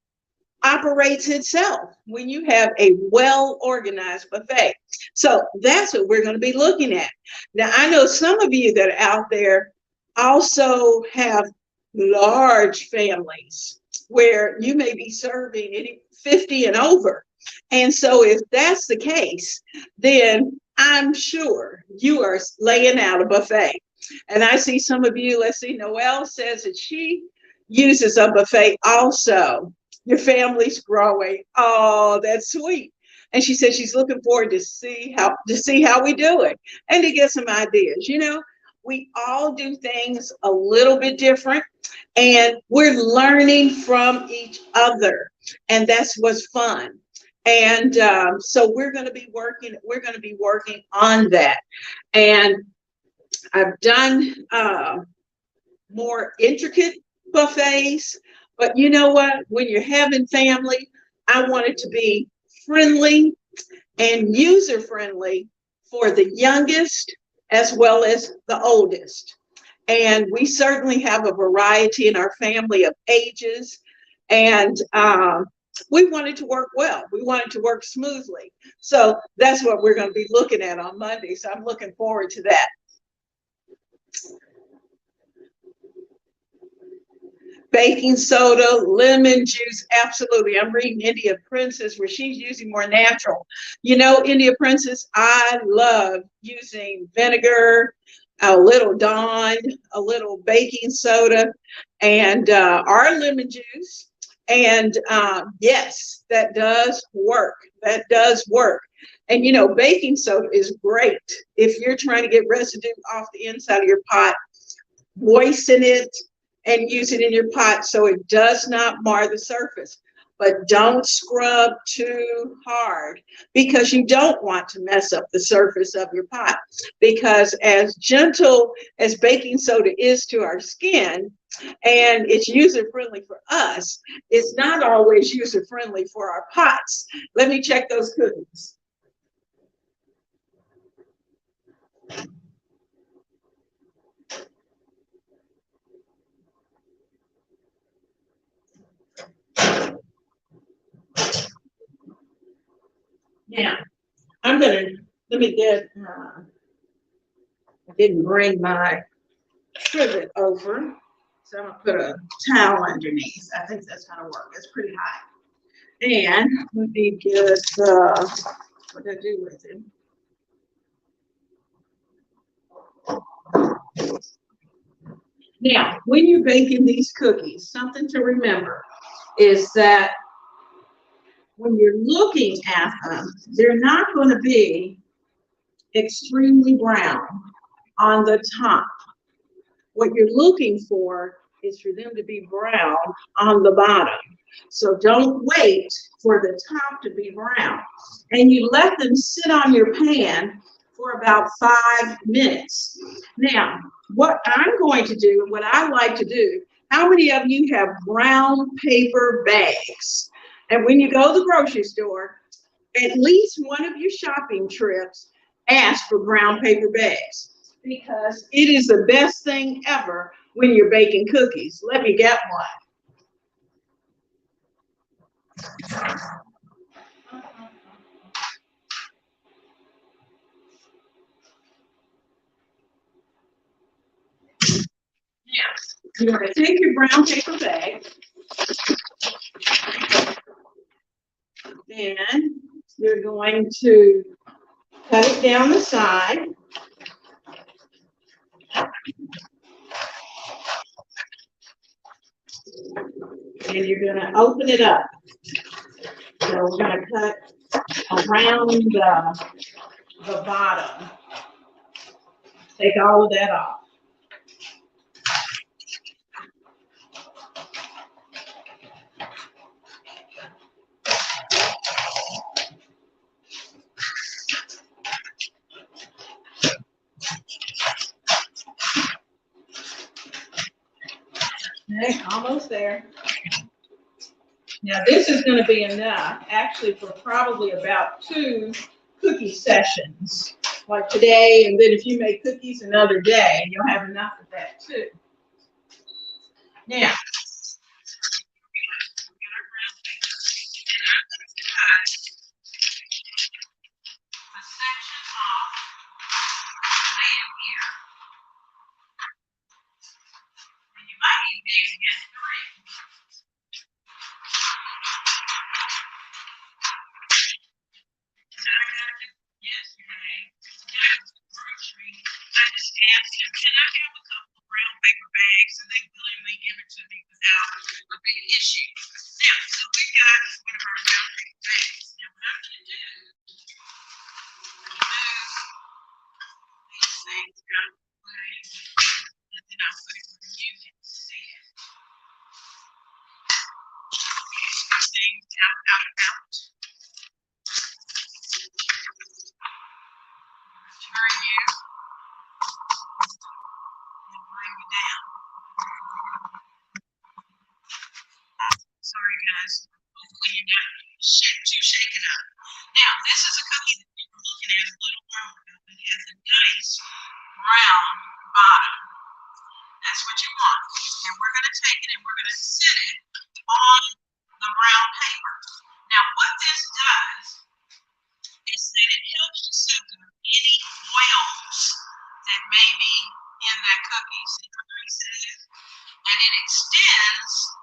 operates itself when you have a well-organized buffet. So that's what we're going to be looking at. Now, I know some of you that are out there also have large families where you may be serving 50 and over. And so if that's the case, then I'm sure you are laying out a buffet. And I see some of you, let's see, Noelle says that she uses a buffet also. Your family's growing. Oh, that's sweet. And she said she's looking forward to see how we do it and to get some ideas. You know, we all do things a little bit different, and we're learning from each other, and that's what's fun. And so we're going to be working on that. And I've done more intricate buffets, but you know what? When you're having family, I want it to be friendly and user friendly for the youngest as well as the oldest. And we certainly have a variety in our family of ages, and we want it to work well. We want it to work smoothly. So that's what we're going to be looking at on Monday. So I'm looking forward to that. Baking soda, lemon juice, absolutely. I'm reading India Princess where she's using more natural. You know, India Princess, I love using vinegar, a little Dawn, a little baking soda, and our lemon juice. And yes, that does work. That does work. And you know, baking soda is great if you're trying to get residue off the inside of your pot. Moisten it and use it in your pot so it does not mar the surface. But don't scrub too hard because you don't want to mess up the surface of your pot. Because as gentle as baking soda is to our skin, and it's user-friendly for us, it's not always user-friendly for our pots. Let me check those cookies. Now, let me get, I didn't bring my trivet over, so I'm gonna put a towel underneath. I think that's gonna work. It's pretty hot. And let me get, what did I do with it? Now, when you're baking these cookies, something to remember is that when you're looking at them, they're not going to be extremely brown on the top. What you're looking for is for them to be brown on the bottom. So don't wait for the top to be brown. And you let them sit on your pan for about 5 minutes. Now, what I'm going to do, what I like to do, how many of you have brown paper bags? And when you go to the grocery store, at least one of your shopping trips, ask for brown paper bags because it is the best thing ever when you're baking cookies. Let me get one. You're going to take your brown paper bag and you're going to cut it down the side. And you're going to open it up. So we're going to cut around the bottom. Take all of that off. Okay, almost there. Now this is going to be enough, actually, for probably about 2 cookie sessions, like today, and then if you make cookies another day, you'll have enough of that too. Now, sorry guys, hopefully you're not too shaken up. Now, this is a cookie that we were looking at a little while ago. It has a nice round bottom. That's what you want. And we're going to take it and we're going to sit it on the brown paper. Now, what this does is that it helps to soak up any oils that may be in that cookie. See how nice it is? And it extends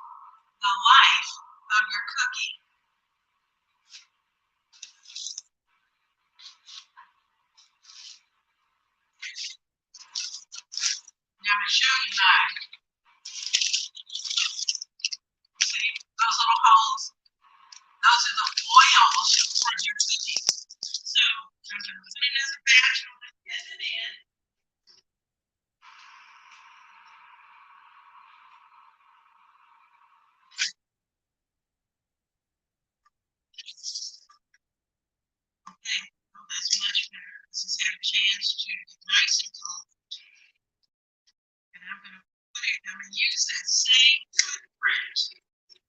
the life of your cookie. Now to show you mine. See, those little holes, those are the oils from your cookies. So I'm going to put it as a batch and I'm going to get it in. Okay, well that's much better. This has had a chance to get nice and cold. And I'm going to use that same footprint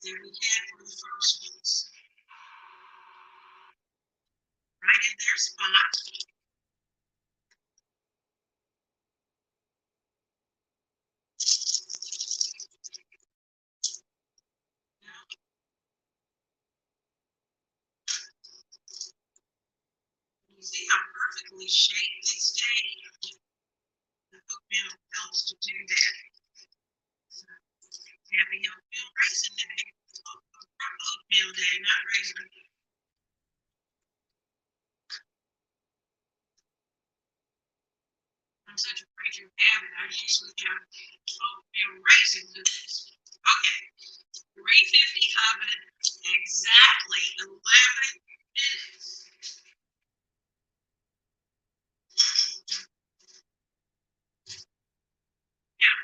that we had for the first ones. Right in their spot. You see how perfectly shaped they stay? The oatmeal helps to do that. So, happy oatmeal raisin day. Oatmeal day, not raisin. I'm such a creature of habit. I usually have oatmeal raisin cookies. Okay, 350 oven, exactly 11 minutes. Yeah.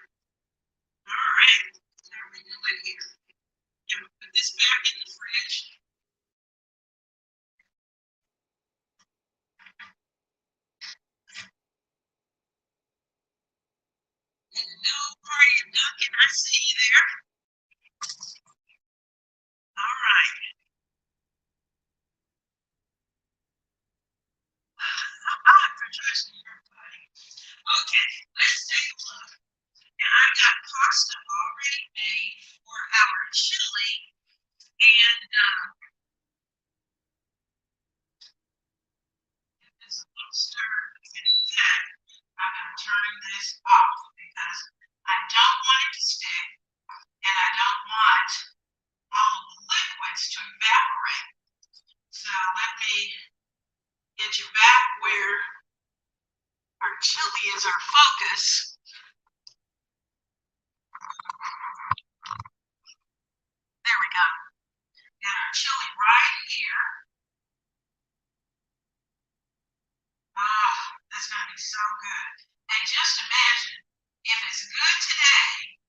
All right. How are we doing here? I'm gonna put this back in the fridge. Okay, let's take a look. Now I've got pasta already made for our chili, and give this a little stir, and then I'm going to turn this off because I don't want it to stick, and I don't want all of the liquids to evaporate. So let me get you back where our chili is our focus. There we go. Got our chili right here. Oh, that's going to be so good. And just imagine, if it's good today,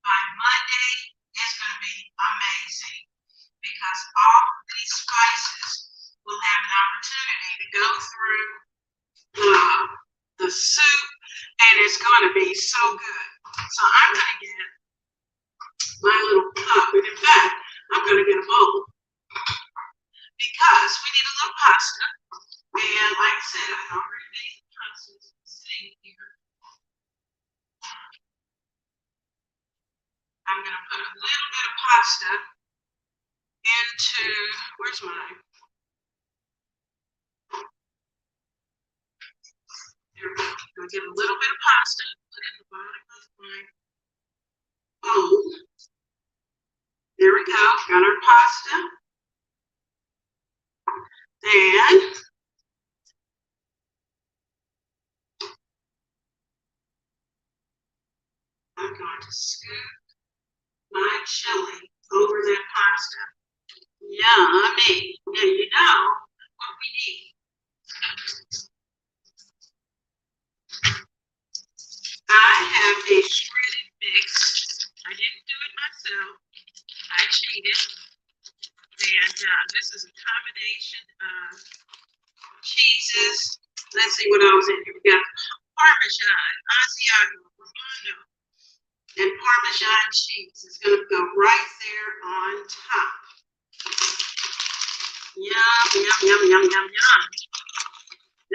by Monday, it's going to be amazing because all of these spices will have an opportunity to go through the soup, and it's going to be so good. So I'm going to get my little cup, and in fact, I'm going to get a bowl because we need a little pasta. And like I said, I already made the pasta sitting here. I'm going to put a little bit of pasta into, where's mine? There we go. I'm going to get a little bit of pasta, put it in the bottom of my bowl. There we go. Got our pasta. Then I'm going to scoop my chili over that pasta. Yummy. Now you know what we need. I have a shredded mix. I didn't do it myself. I cheated. And this is a combination of cheeses. Let's see what else in here. We got Parmesan, Asiago, Romano, and Parmesan cheese. It's going to go right there on top. Yum, yum, yum, yum, yum, yum.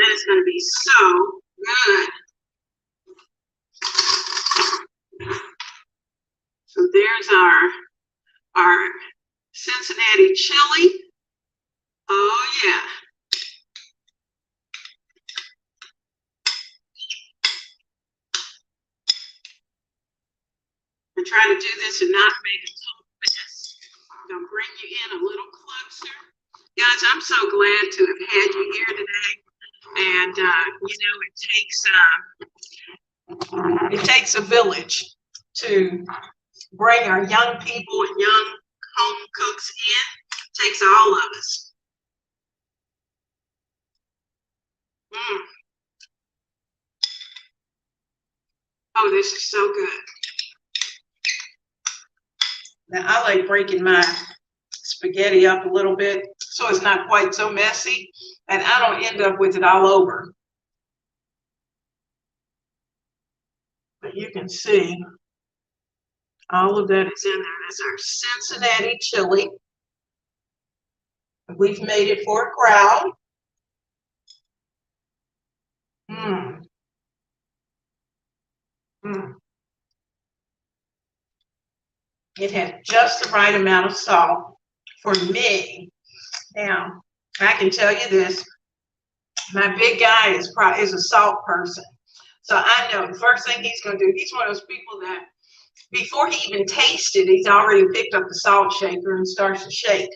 That is going to be so good. So there's our Cincinnati chili. Oh yeah. I'm trying to do this and not make a total mess. I'm going to bring you in a little closer. Guys, I'm so glad to have had you here today. And you know, it takes a village to bring our young people and young home cooks in. It takes all of us. Oh, this is so good. Now I like breaking my spaghetti up a little bit so it's not quite so messy and I don't end up with it all over. But you can see all of that is in there. That's our Cincinnati chili. We've made it for a crowd. It has just the right amount of salt for me. Now, I can tell you this, my big guy is a salt person. So I know the first thing he's going to do, he's one of those people that before he even tasted, he's already picked up the salt shaker and starts to shake.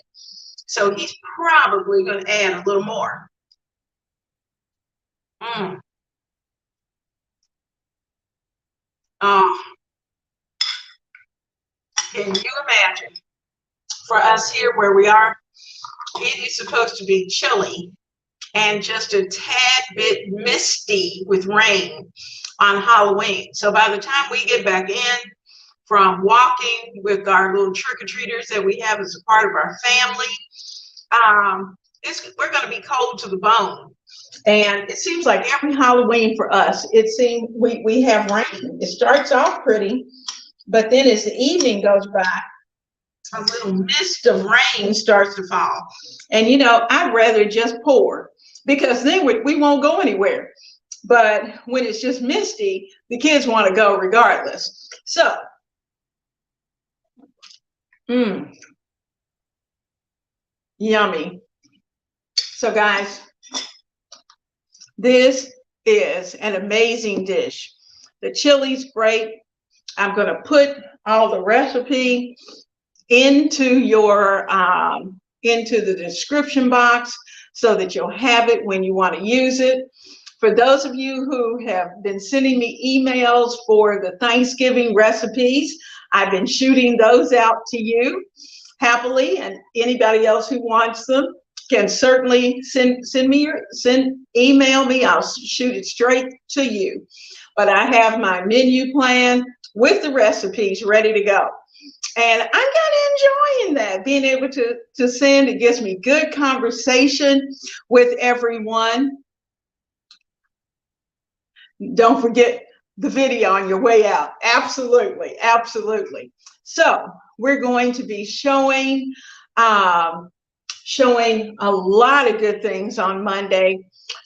So he's probably going to add a little more. Oh, can you imagine? For us here where we are, it is supposed to be chilly and just a tad bit misty with rain on Halloween. So by the time we get back in from walking with our little trick-or-treaters that we have as a part of our family, we're going to be cold to the bone. And it seems like every Halloween for us, it seems we have rain. It starts off pretty, but then as the evening goes by, a little mist of rain starts to fall. And you know, I'd rather just pour because then we won't go anywhere. But when it's just misty, the kids want to go regardless. So, yummy. So guys, this is an amazing dish. The chili's great. I'm going to put all the recipe into your into the description box so that you'll have it when you want to use it. For those of you who have been sending me emails for the Thanksgiving recipes, I've been shooting those out to you happily, and anybody else who wants them can certainly email me. I'll shoot it straight to you. But I have my menu plan with the recipes ready to go. And I'm kind of enjoying that, being able to send. It gives me good conversation with everyone. Don't forget the video on your way out. Absolutely, absolutely. So we're going to be showing showing a lot of good things on Monday.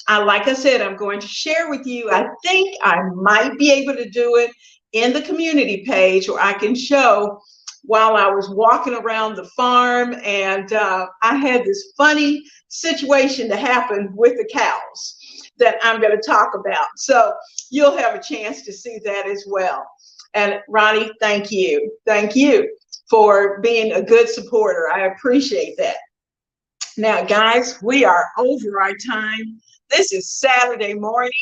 Like I said, I'm going to share with you. I think I might be able to do it in the community page where I can show while I was walking around the farm, and I had this funny situation to happen with the cows that I'm going to talk about. So you'll have a chance to see that as well. And Ronnie, thank you. Thank you for being a good supporter. I appreciate that. Now, guys, we are over our time. This is Saturday morning.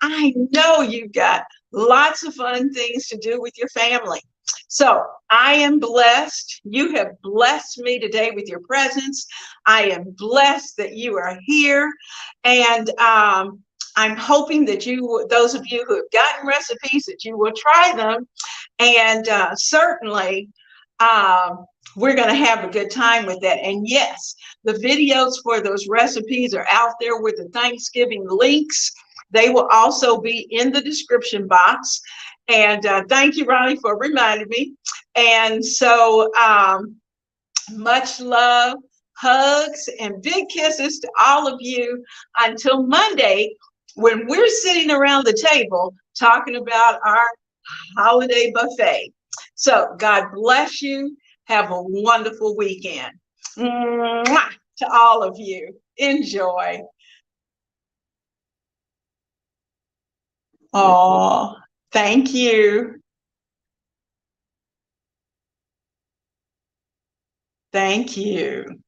I know you've got lots of fun things to do with your family. So I am blessed. You have blessed me today with your presence. I am blessed that you are here. And I'm hoping that you, those of you who have gotten recipes, that you will try them. And certainly, we're going to have a good time with that. And yes, the videos for those recipes are out there with the Thanksgiving links. They will also be in the description box. And thank you, Ronnie, for reminding me. And so much love, hugs, and big kisses to all of you until Monday, when we're sitting around the table talking about our holiday buffet. So God bless you. Have a wonderful weekend. Mwah! To all of you. Enjoy. Oh, thank you. Thank you.